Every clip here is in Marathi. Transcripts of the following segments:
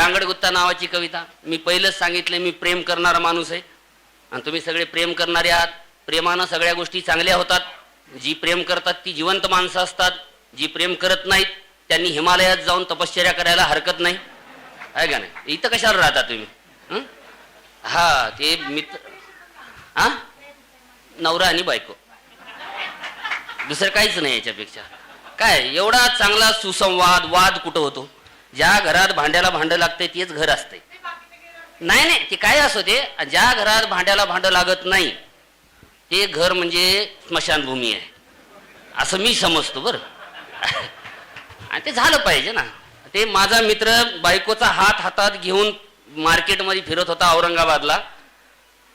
जांगड गुत्ता नावाची कविता. मी पहिलंच सांगितले मी प्रेम करणारा माणूस आहे आणि तुम्ही सगळे प्रेम करणारे आहात. प्रेमानं सगळ्या गोष्टी चांगल्या होतात. जी प्रेम करतात ती जिवंत माणसं असतात. जी प्रेम करत नाहीत त्यांनी हिमालयात जाऊन तपश्चर्या करायला हरकत नाही, आहे का नाही? इथं कशाला राहता तुम्ही? हा ते मित्र, हा नवरा आणि बायको, दुसरं काहीच नाही याच्यापेक्षा. काय एवढा चांगला सुसंवाद, वाद कुठं होतो? ज्या घरात भांड्याला भांडं लागते तेच घर असते. नाही नाही ते काय असो ते, ज्या घरात भांड्याला भांडं लागत नाही ते घर म्हणजे स्मशानभूमी आहे असं मी समजतो बरं. आणि ते झालं पाहिजे ना. ते माझा मित्र बायकोचा हात हातात घेऊन मार्केटमध्ये फिरत होता औरंगाबादला,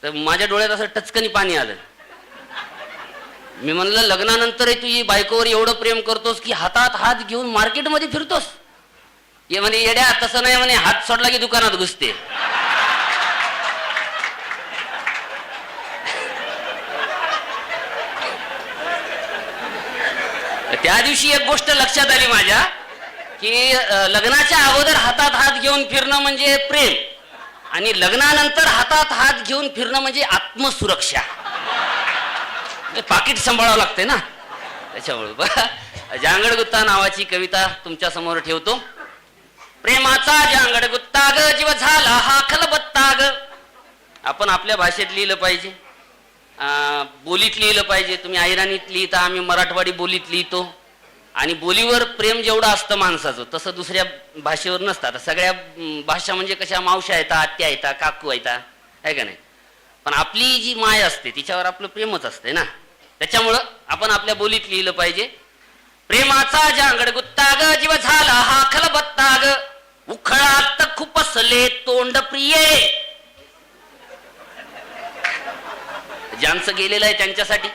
तर माझ्या डोळ्यात असं टचकनी पाणी आलं. मी म्हणलं लग्नानंतरही तू ही बायकोवर एवढं प्रेम करतोस की हातात हात घेऊन मार्केटमध्ये फिरतोस? ये म्हणे येड्या तसं नाही म्हणे, हात सोडला की दुकानात घुसते. त्या दिवशी एक गोष्ट लक्षात आली माझ्या की लग्नाच्या अगोदर हातात हात घेऊन फिरणं म्हणजे प्रेम आणि लग्नानंतर हातात हात घेऊन फिरणं म्हणजे आत्मसुरक्षा. पाकिट सांभाळावं लागते ना त्याच्यामुळे. जांगड गुत्ता नावाची कविता तुमच्या समोर ठेवतो. प्रेमाचा जांगड गुत्ता ग जीव झाला हा खलबत्ता ग. आपण आपल्या भाषेत लिहिलं पाहिजे, बोलीत लिहिलं पाहिजे. तुम्ही ऐराणीत लिहिता, आम्ही मराठवाडी बोलीत लिहितो. आणि बोलीवर प्रेम जेवढं असतं माणसाचं तसं दुसऱ्या भाषेवर नसतं. आता सगळ्या भाषा म्हणजे कशा मावश्या येतात, आत्या येतात, काकू येतात, आहे का नाही? पण आपली जी माय असते तिच्यावर आपलं प्रेमच असते ना. त्याच्यामुळं आपण आपल्या बोलीत लिहिलं पाहिजे. प्रेमाचा जांगड गुत्ता ग जीव झाला हा खलबत्ता ग. उखळात खुपसले तोंड प्रिये. ज्यांचं गेलेलं आहे त्यांच्यासाठी,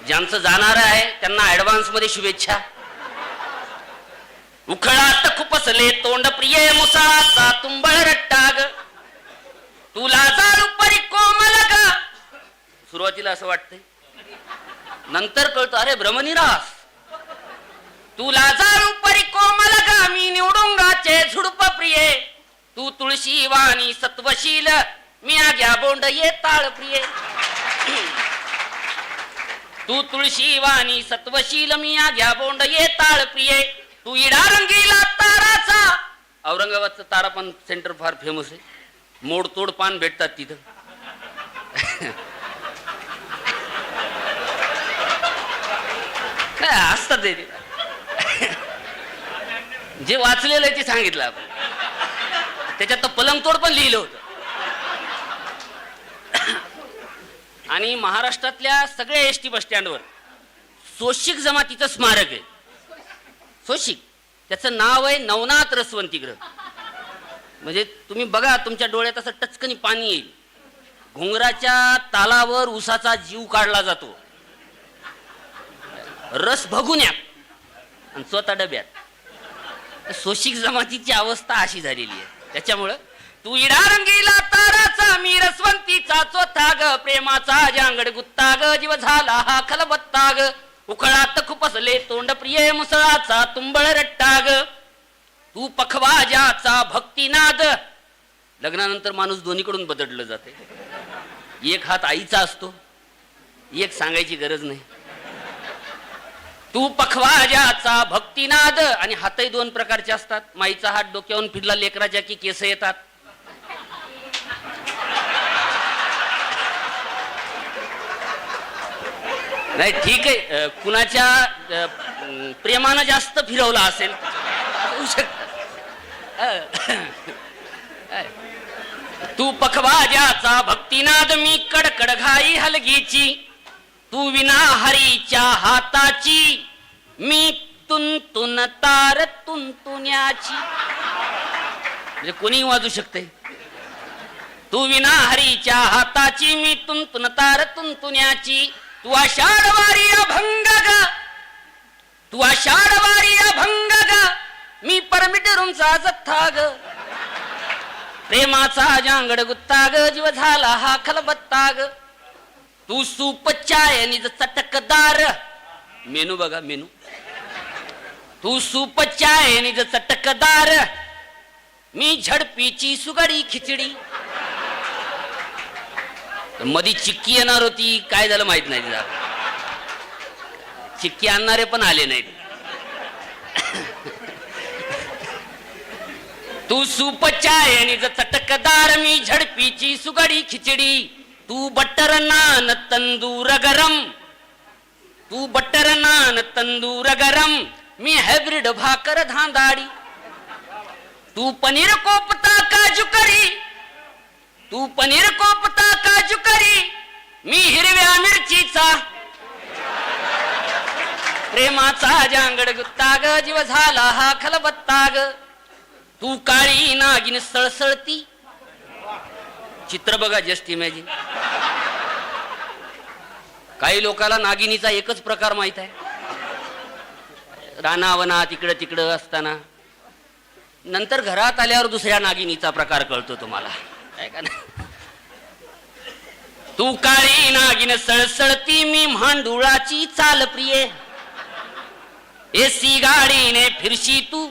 ज्यांचं जाणार आहे त्यांना ऍडव्हान्स मध्ये शुभेच्छा. उखळात खुपसले तोंड प्रिये मुसळाचा तुंबळ रट्टा ग. तुला जाळू परी कोमल ग. सुरुवातीला असं वाटतंय, नंतर कळतं अरे भ्रमनिरास. तुला जाळू परी कोमल ग मी निवडुंगाचे झुडप प्रिये. तू तुळशी वाणी सत्वशील मी आग्या बोंड ये ताळ प्रिये. तू तुळशी वाणी सत्वशील मी आग्या बोंड ये ताळ प्रिये. तू इडा रंगीला ताराचा. औरंगाबादचं तारा पान सेंटर फार फेमस आहे. मोडतोड पान भेटतात तिथं. काय असतात ते, जे वाचलेलं आहे ते सांगितलं आपण. त्याच्यात तर पलंगतोड पण लिहिलं होतं. आणि महाराष्ट्रातल्या सगळ्या एसटी बस स्टँडवर सोशिक जमातीचं स्मारक आहे. सोशिक, त्याचं नाव आहे नवनाथ रसवंतीगृह. म्हणजे तुम्ही बघा, तुमच्या डोळ्यात असं टचकनी पाणी येईल. घुंगराच्या तालावर उसाचा जीव काढला जातो, रस भगुन्यात आणि स्वतः डब्यात. सोशिक जमातीची अवस्था अशी झालेली आहे. त्याच्यामुळं तू इडा रंगीला ताराचा मी रसवंतीचा चोथा ग. प्रेमाचा जांगड गुत्ता ग जीव झाला हा खलबत्ता ग. उखळात खुपसले तोंड प्रिये मुसळाचा तुंबळ रट्टा ग. तू पखवाजाचा भक्तिनाद. लग्नानंतर माणूस दोन्हीकडून बदललं जाते. एक हात आईचा असतो, एक सांगायची गरज नाही. तू पखवाजाचा भक्तिनाद. आणि हातही दोन प्रकारचे असतात. माईचा हात डोक्यावरून फिरला लेकराच्या की केस येतात. नाही ठीक आहे, कुणाच्या प्रेमानं जास्त फिरवला असेल होऊ शकत. तू पखवाजाचा भक्तिनाद मी कडकड घाई हलगीची. तू विना हरीच्या हाताची मी तुंतुन तार तुंतुण्याची. म्हणजे कोणी वाजू शकते. तू विना हरीच्या हाताची मी तुंतुन तार तुंतुण्याची. तू आषाढवारी अभंग ग. तू आषाढवारी अभंग ग मी परमिट रुमचा जथ्था ग. प्रेमाचा जांगड गुत्ता ग जीव झाला हा खलबत्ता ग. तू सूप चाय निज चटकदार. मेनू बघा मेनू. तू सूप चाय निज चटकदार. मी झडपीची सुगाडी खिचडी. मधी चिक्की येणार होती, काय झालं माहित नाही तिला. चिक्की आणणारे पण आले नाहीत. तू सूप चाय आणि चटकदार, मी झडपीची सुगाडी खिचडी. तू बटर नान तंदूर गरम, तू बटर नान तंदूर गरम, मी हायब्रिड भाकर धांदाडी. तू पनीर कोपता काजू करी, तू पनीर कोपता काजू करी, मी हिरव्या मिरचीचा प्रेमाचा जांगड गुत्ता ग, जीव झाला हा खलबत्ता ग. तू काळी नागिन सळसळती. चित्र बघा, जस्ट इमॅजिन. काही लोकांना नागिनीचा एकच प्रकार माहित आहे, रानावना तिकडं तिकडं असताना. नंतर घरात आल्यावर दुसऱ्या नागिनीचा प्रकार कळतो तुम्हाला, आहे का ना. तू काळी नागिन सळसळती, मी म्हांडुळाची चाल प्रिये. एसी गाडीने फिरशी तू,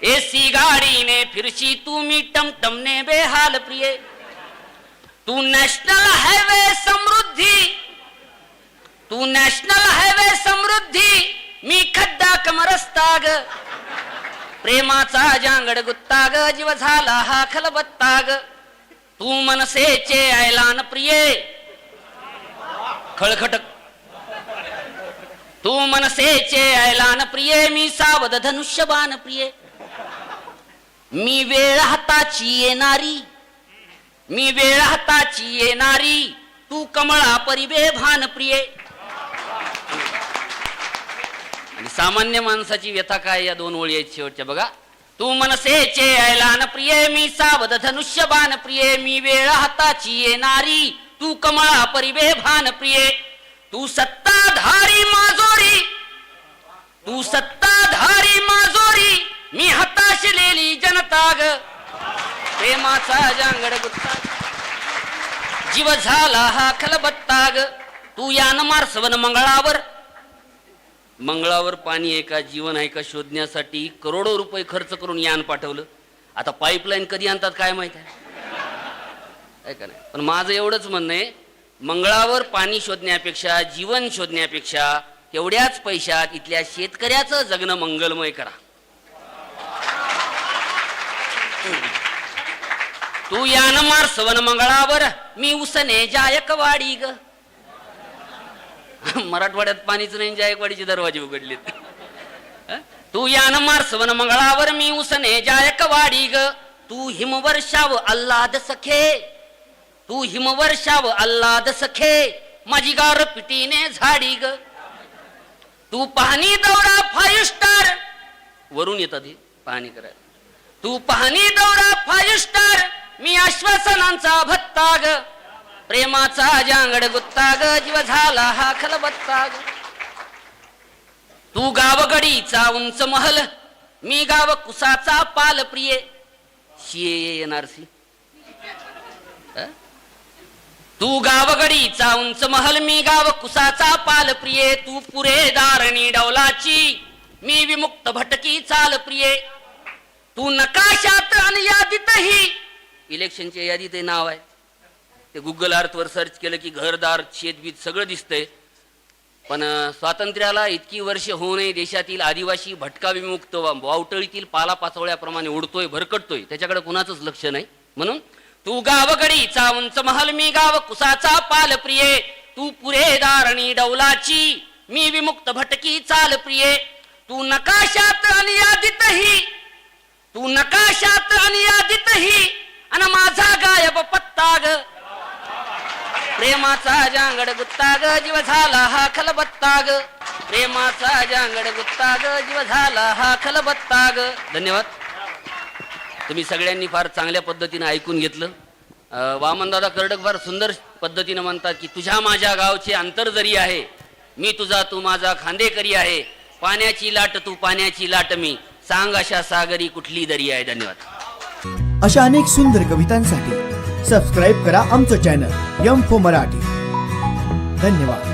एसी गाडीने फिरशी तू, मी टमटमने बेहाल प्रिये. तू नॅशनल हायवे समृद्धी, तू नॅशनल हायवे समृद्धी, मी खड्डा कमरस्ता ग. प्रेमाचा जांगड गुत्ता ग, जीव झाला हा खलबत्ता ग. तू मनसेचे ऐलान प्रिये. खळखटक. तू मनसेचे ऐलान प्रिये, मी सावध धनुष्यबाण प्रिये. मी वेळ हाताची येणारी, मी वेळ हाताची येणारी, तू कमळा परिबे भान प्रिये. आणि सामान्य माणसाची व्यथा काय या दोन ओळी आहेत शेवटच्या बघा. तू मनसेचे ऐलान प्रिये, मी सावध धनुष्यबाण प्रिये. मी वेळ हाताची येणारी, तू कमळा परिबे भान प्रिये. तू सत्ताधारी माजोरी, तू सत्ताधारी माजोरी, मी हताशलेली जनता ग. प्रेमाचा जांगड गुत्ता, जीव झाला हा खलबत्ता ग. तू यान मार्सवन मंगळावर, मंगळावर पाणी आहे का जीवन आहे का शोधण्यासाठी करोडो रुपये खर्च करून यान पाठवलं. आता पाईपलाईन कधी आणतात काय माहित आहे का नाही. पण माझं एवढंच म्हणणं आहे, मंगळावर पाणी शोधण्यापेक्षा जीवन शोधण्यापेक्षा तेवढ्याच पैशात इथल्या शेतकऱ्याचं जगणं मंगलमय करा. तू यान मार्सवन मंगळावर, मी उसने जायकवाडी ग. मराठवाड्यात पाणीच नाही, जायकवाडीचे दरवाजे उघडलेत. तू यान मार्सवन मंगळावर, मी उसने जायकवाडी ग. तू हिमवर्षाव अल्लाद सखे, तू हिमवर्षाव अल्लाद सखे, माझी गार पिटीने झाडी ग. तू पाहणी दौरा 5 स्टार, वरून येतात हे पाहणी करायला. तू पाहणी दौरा 5 स्टार, मी आश्वासनांचा भत्ता ग. प्रेमाचा जांगड गुत्ता ग, जीव झाला हा खलबत्ता ग. तू गावगडीचा उंच महल, मी गाव कुसाचा पाल प्रिये. CANRC. तू गावगडीचा उंच महल, मी गाव कुसाचा पाल प्रिये. तू पुरेदारणी डौलाची, मी विमुक्त भटकी चाल प्रिये. तू नकाशात आणि यादीतही, इलेक्शनच्या यादीत नाव आहे ते, गुगल अर्थ वर सर्च केलं की घरदार शेतबीत सगळं दिसतंय. पण स्वातंत्र्याला इतकी वर्ष होऊनही देशातील आदिवासी भटका विमुक्त वावटळीतील पालापाचोळ्याप्रमाणे उडतोय, भरकटतोय, त्याच्याकडे कुणाचंच लक्ष नाही. म्हणून तू गावगडीचा उंच महल, मी गाव कुसाचा पाल प्रिये. तू पुरेदारणी डौलाची, मी विमुक्त भटकी चाल प्रिये. तू नकाशात आणि यादीतही, तू नकाशात आणि यादीतही, अन माझा गायब पत्ता ग. प्रेमाचा जांगड गुत्ता ग, जीव झाला हा खलबत्ता ग. प्रेमाचा जांगड गुत्ता ग, जीव झाला हा खलबत्ता ग. धन्यवाद. तुम्ही सगळ्यांनी फार चांगल्या पद्धतीने ऐकून घेतलं. वामनदादा कर्डक फार सुंदर पद्धतीने म्हणतात की तुझ्या माझ्या गावचे अंतर जरी आहे, मी तुझा तू माझा खांदेकरी आहे. पाण्याची लाट तू पाण्याची लाट मी, सांग अशा सागरी कुठली दरी आहे. धन्यवाद. अशा अनेक सुंदर कवितांसाठी सबस्क्राईब करा आमचं चॅनल M4 मराठी. धन्यवाद.